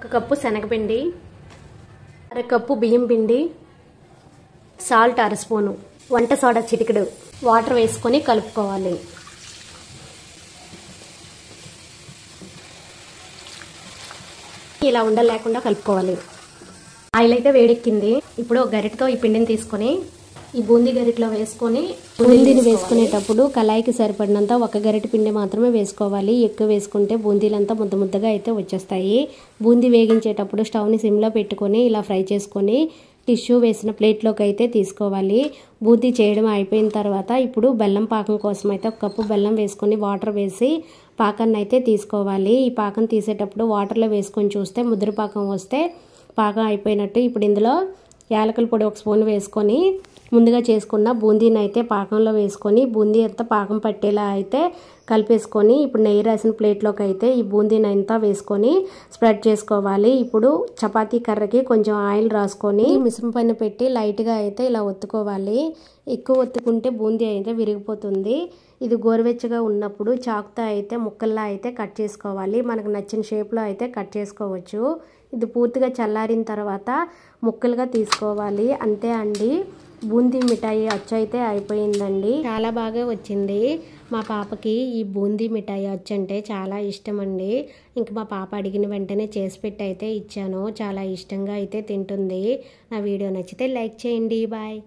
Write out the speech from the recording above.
1 cup శనగపిండి, 1/2 cup బియ్యం పిండి, సాల్ట్ 1/2 స్పూను, వంట సోడా చిటికెడు, వాటర్ వేసుకొని కలుపుకోవాలి. ఇలా ఉండలు లేకుండా కలుపుకోవాలి. ఆయిల్ అయితే వేడెక్కింది. ఇప్పుడు ఒక గరిటతో ఈ పిండిని తీసుకొని ఈ బూందీ గరిటలో వేసుకొని బూందీని వేసుకునేటప్పుడు కళాయికి సరిపడినంత 1 గరిటె పిండి మాత్రమే వేసుకోవాలి. ఎక్కువ వేసుకుంటే బూందీలంతా ముద్ద ముద్దగా అయితే వచ్చేస్తాయి. బూందీ వేగించేటప్పుడు స్టవ్ని సిమ్లో పెట్టుకొని ఇలా ఫ్రై చేసుకొని టిష్యూ వేసిన ప్లేట్లోకి అయితే తీసుకోవాలి. బూందీ చేయడం అయిపోయిన తర్వాత ఇప్పుడు బెల్లం పాకం కోసం అయితే 1 కప్పు బెల్లం వేసుకొని వాటర్ వేసి పాకాన్ని అయితే తీసుకోవాలి. ఈ పాకం తీసేటప్పుడు వాటర్లో వేసుకొని చూస్తే ముద్ర పాకం వస్తే పాకం అయిపోయినట్టు. ఇప్పుడు ఇందులో యాలకుల పొడి 1 స్పూన్ వేసుకొని ముందుగా చేసుకున్న బూందీని అయితే పాకంలో వేసుకొని బూందీ అంతా పాకం పట్టేలా అయితే కలిపేసుకొని ఇప్పుడు నెయ్యి రాసిన ప్లేట్లోకి అయితే ఈ బూందీని అంతా వేసుకొని స్ప్రెడ్ చేసుకోవాలి. ఇప్పుడు చపాతీ కర్రకి కొంచెం ఆయిల్ రాసుకొని మిశ్రమం పైన పెట్టి లైట్గా అయితే ఇలా ఒత్తుకోవాలి. ఎక్కువ ఒత్తుకుంటే బూందీ అయితే విరిగిపోతుంది. ఇది గోరువెచ్చగా ఉన్నప్పుడు చాకుతో అయితే ముక్కల్లా అయితే కట్ చేసుకోవాలి. మనకు నచ్చిన షేప్లో అయితే కట్ చేసుకోవచ్చు. ఇది పూర్తిగా చల్లారిన తర్వాత ముక్కలుగా తీసుకోవాలి. అంతే అండి, బూందీ మిఠాయి అచ్చు అయితే అయిపోయిందండి. చాలా బాగా వచ్చింది. మా పాపకి ఈ బూందీ మిఠాయి అచ్చు అంటే చాలా ఇష్టం అండి. ఇంక మా పాప అడిగిన వెంటనే చేసి పెట్టి అయితే ఇచ్చాను. చాలా ఇష్టంగా అయితే తింటుంది. నా వీడియో నచ్చితే లైక్ చేయండి. బాయ్.